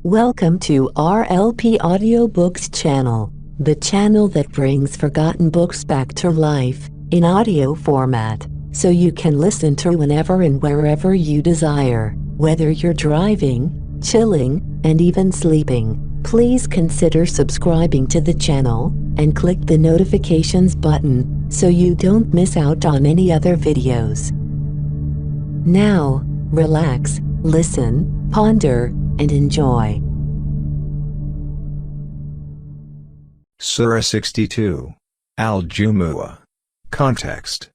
Welcome to RLP Audiobooks channel, the channel that brings forgotten books back to life in audio format, so you can listen to whenever and wherever you desire, whether you're driving, chilling, and even sleeping. Please consider subscribing to the channel and click the notifications button so you don't miss out on any other videos. Now, relax, listen, ponder, and enjoy. Surah 62. Al-Jumu'ah. Context.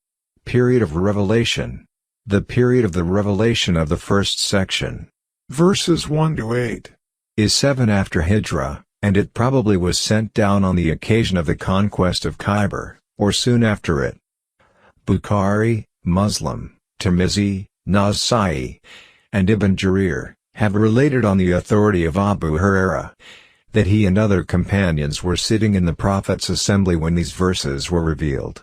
Period of revelation. The period of the revelation of the first section, verses 1 to 8, is 7 after Hijrah, and it probably was sent down on the occasion of the conquest of Khyber, or soon after it. Bukhari, Muslim, Tirmizi, Nasa'i, and Ibn Jarir have related on the authority of Abu Hurairah that he and other companions were sitting in the Prophet's assembly when these verses were revealed.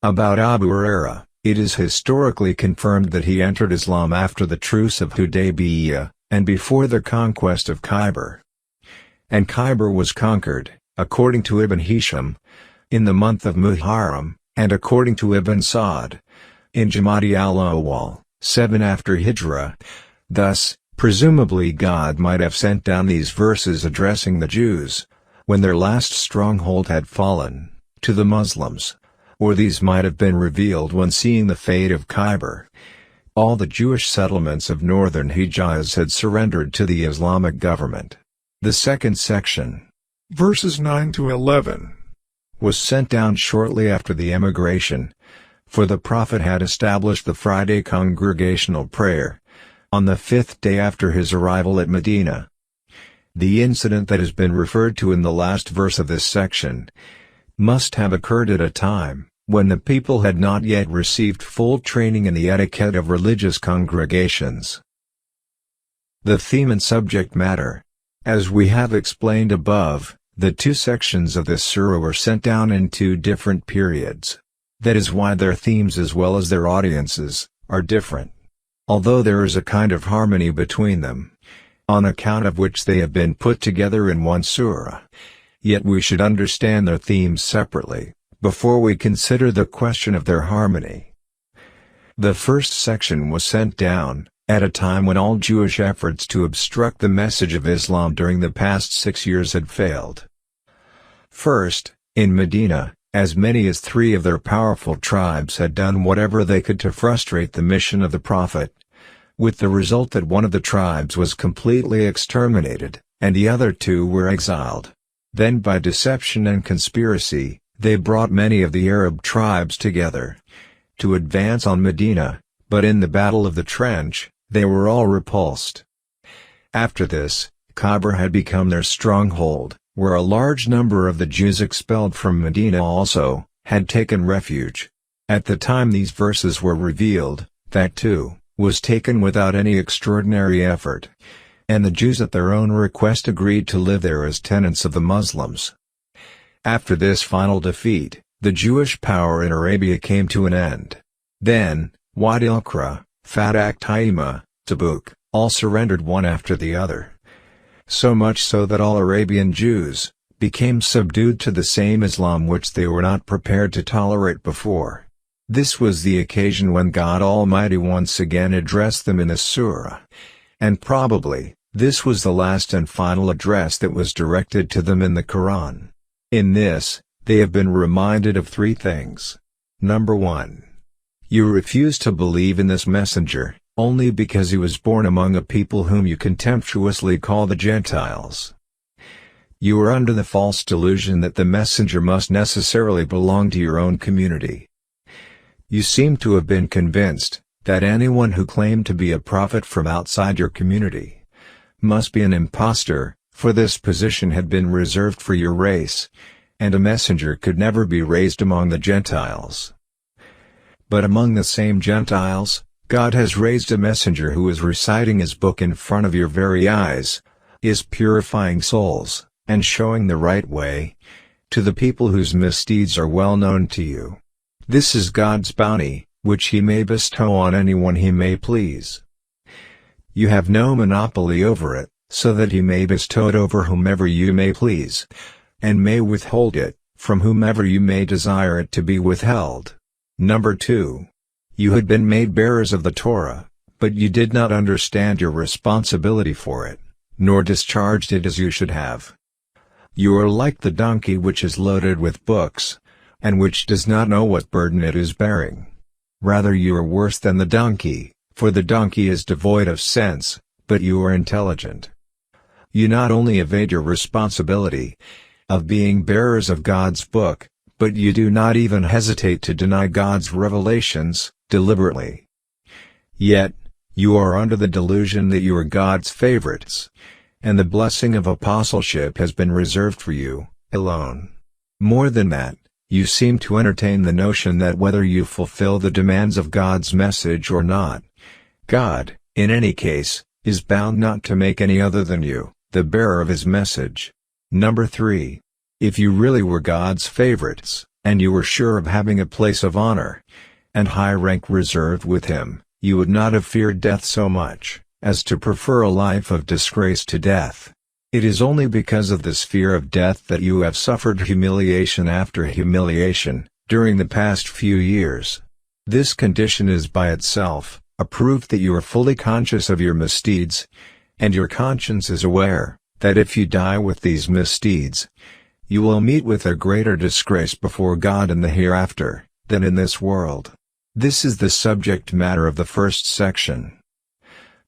About Abu Hurairah, it is historically confirmed that he entered Islam after the Truce of Hudaybiyah, and before the conquest of Khyber. And Khyber was conquered, according to Ibn Hisham, in the month of Muharram, and according to Ibn Sa'd, in Jamadi al-Awwal, 7 after Hijrah. Thus, presumably God might have sent down these verses addressing the Jews, when their last stronghold had fallen, to the Muslims. Or these might have been revealed when seeing the fate of Khyber. All the Jewish settlements of northern Hijaz had surrendered to the Islamic government. The second section, verses 9 to 11, was sent down shortly after the emigration, for the Prophet had established the Friday congregational prayer on the 5th day after his arrival at Medina. The incident that has been referred to in the last verse of this section must have occurred at a time when the people had not yet received full training in the etiquette of religious congregations. The theme and subject matter. As we have explained above, the two sections of this surah were sent down in two different periods. That is why their themes as well as their audiences are different. Although there is a kind of harmony between them, on account of which they have been put together in one surah, yet we should understand their themes separately, before we consider the question of their harmony. The first section was sent down at a time when all Jewish efforts to obstruct the message of Islam during the past 6 years had failed. First, in Medina, as many as 3 of their powerful tribes had done whatever they could to frustrate the mission of the Prophet, with the result that one of the tribes was completely exterminated, and the other 2 were exiled. Then by deception and conspiracy, they brought many of the Arab tribes together to advance on Medina, but in the Battle of the Trench, they were all repulsed. After this, Khyber had become their stronghold, where a large number of the Jews expelled from Medina also had taken refuge. At the time these verses were revealed, that too was taken without any extraordinary effort, and the Jews at their own request agreed to live there as tenants of the Muslims. After this final defeat, the Jewish power in Arabia came to an end. Then, Wadi al-Qura, Fadak Taima, Tabuk, all surrendered one after the other. So much so that all Arabian Jews became subdued to the same Islam which they were not prepared to tolerate before. This was the occasion when God Almighty once again addressed them in the surah, and probably, this was the last and final address that was directed to them in the Qur'an. In this, they have been reminded of 3 things. Number 1. You refuse to believe in this messenger, only because he was born among a people whom you contemptuously call the Gentiles. You are under the false delusion that the messenger must necessarily belong to your own community. You seem to have been convinced that anyone who claimed to be a prophet from outside your community must be an impostor, for this position had been reserved for your race, and a messenger could never be raised among the Gentiles. But among the same Gentiles, God has raised a messenger who is reciting his book in front of your very eyes, is purifying souls, and showing the right way to the people whose misdeeds are well known to you. This is God's bounty, which he may bestow on anyone he may please. You have no monopoly over it, so that you may bestow it over whomever you may please, and may withhold it from whomever you may desire it to be withheld. Number 2. You had been made bearers of the Torah, but you did not understand your responsibility for it, nor discharged it as you should have. You are like the donkey which is loaded with books, and which does not know what burden it is bearing. Rather you are worse than the donkey, for the donkey is devoid of sense, but you are intelligent. You not only evade your responsibility of being bearers of God's book, but you do not even hesitate to deny God's revelations, deliberately. Yet, you are under the delusion that you are God's favorites, and the blessing of apostleship has been reserved for you, alone. More than that, you seem to entertain the notion that whether you fulfill the demands of God's message or not, God, in any case, is bound not to make any other than you the bearer of His message. Number 3. If you really were God's favorites, and you were sure of having a place of honor and high rank reserved with Him, you would not have feared death so much as to prefer a life of disgrace to death. It is only because of this fear of death that you have suffered humiliation after humiliation during the past few years. This condition is by itself a proof that you are fully conscious of your misdeeds, and your conscience is aware that if you die with these misdeeds, you will meet with a greater disgrace before God in the hereafter than in this world. This is the subject matter of the first section.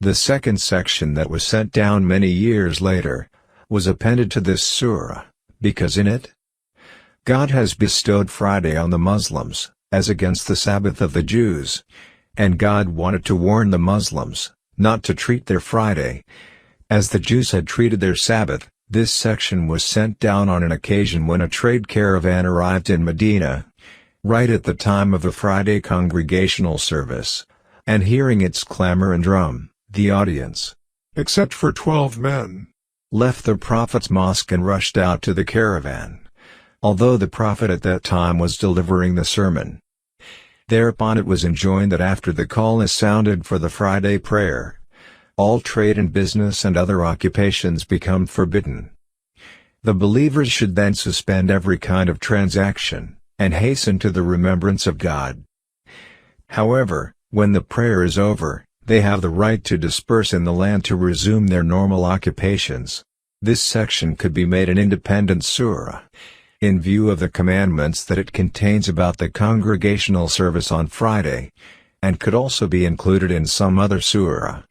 The second section, that was sent down many years later, was appended to this surah, because in it, God has bestowed Friday on the Muslims, as against the Sabbath of the Jews, and God wanted to warn the Muslims not to treat their Friday as the Jews had treated their Sabbath. This section was sent down on an occasion when a trade caravan arrived in Medina, right at the time of the Friday congregational service, and hearing its clamor and drum, the audience, except for 12 men, left the Prophet's mosque and rushed out to the caravan, although the Prophet at that time was delivering the sermon. Thereupon it was enjoined that after the call is sounded for the Friday prayer, all trade and business and other occupations become forbidden. The believers should then suspend every kind of transaction, and hasten to the remembrance of God. However, when the prayer is over, they have the right to disperse in the land to resume their normal occupations. This section could be made an independent surah, in view of the commandments that it contains about the congregational service on Friday, and could also be included in some other surah.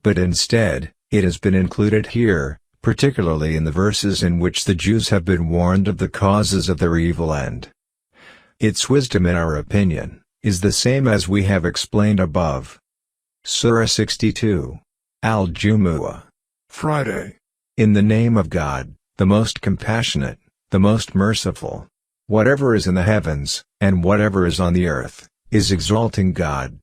But instead, it has been included here, particularly in the verses in which the Jews have been warned of the causes of their evil end. Its wisdom, in our opinion, is the same as we have explained above. Surah 62. Al-Jumu'ah. Friday. In the name of God, the most compassionate, the most merciful. Whatever is in the heavens, and whatever is on the earth, is exalting God,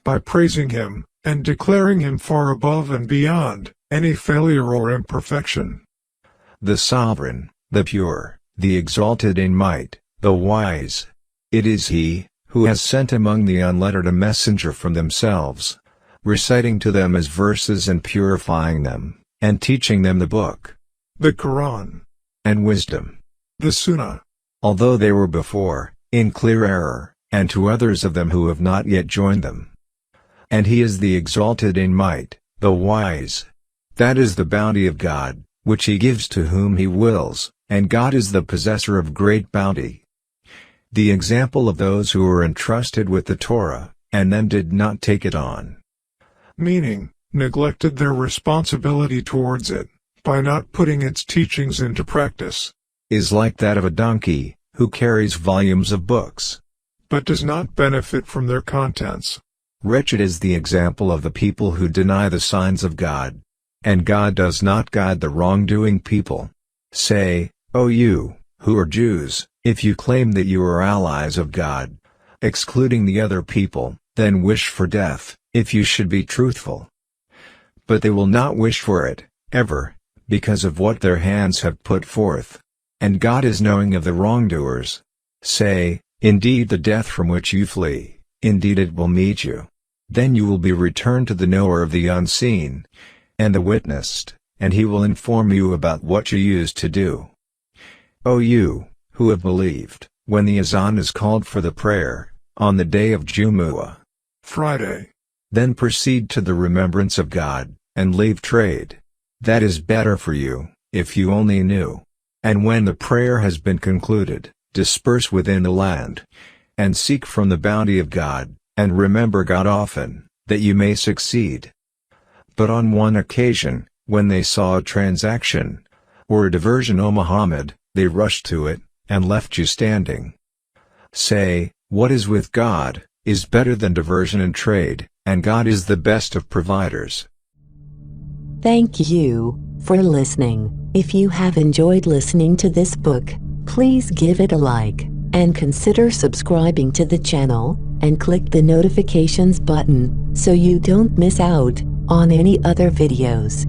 by praising Him, and declaring Him far above and beyond any failure or imperfection. The sovereign, the pure, the exalted in might, the wise. It is He who has sent among the unlettered a messenger from themselves, reciting to them His verses and purifying them, and teaching them the book, the Qur'an, and wisdom, the Sunnah, although they were before in clear error, and to others of them who have not yet joined them. And He is the exalted in might, the wise. That is the bounty of God, which He gives to whom He wills, and God is the possessor of great bounty. The example of those who were entrusted with the Torah, and then did not take it on, meaning, neglected their responsibility towards it, by not putting its teachings into practice, is like that of a donkey, who carries volumes of books, but does not benefit from their contents. Wretched is the example of the people who deny the signs of God, and God does not guide the wrongdoing people. Say, O you, who are Jews, if you claim that you are allies of God, excluding the other people, then wish for death, if you should be truthful. But they will not wish for it, ever, because of what their hands have put forth. And God is knowing of the wrongdoers. Say, indeed the death from which you flee, indeed it will meet you. Then you will be returned to the knower of the unseen, and the witnessed, and he will inform you about what you used to do. O you, who have believed, when the azan is called for the prayer, on the day of Jumu'ah, Friday, then proceed to the remembrance of God, and leave trade. That is better for you, if you only knew. And when the prayer has been concluded, disperse within the land, and seek from the bounty of God, and remember God often, that you may succeed. But on one occasion, when they saw a transaction, or a diversion, O Muhammad, they rushed to it, and left you standing. Say, what is with God, is better than diversion and trade, and God is the best of providers. Thank you for listening. If you have enjoyed listening to this book, please give it a like, and consider subscribing to the channel, and click the notifications button, so you don't miss out on any other videos.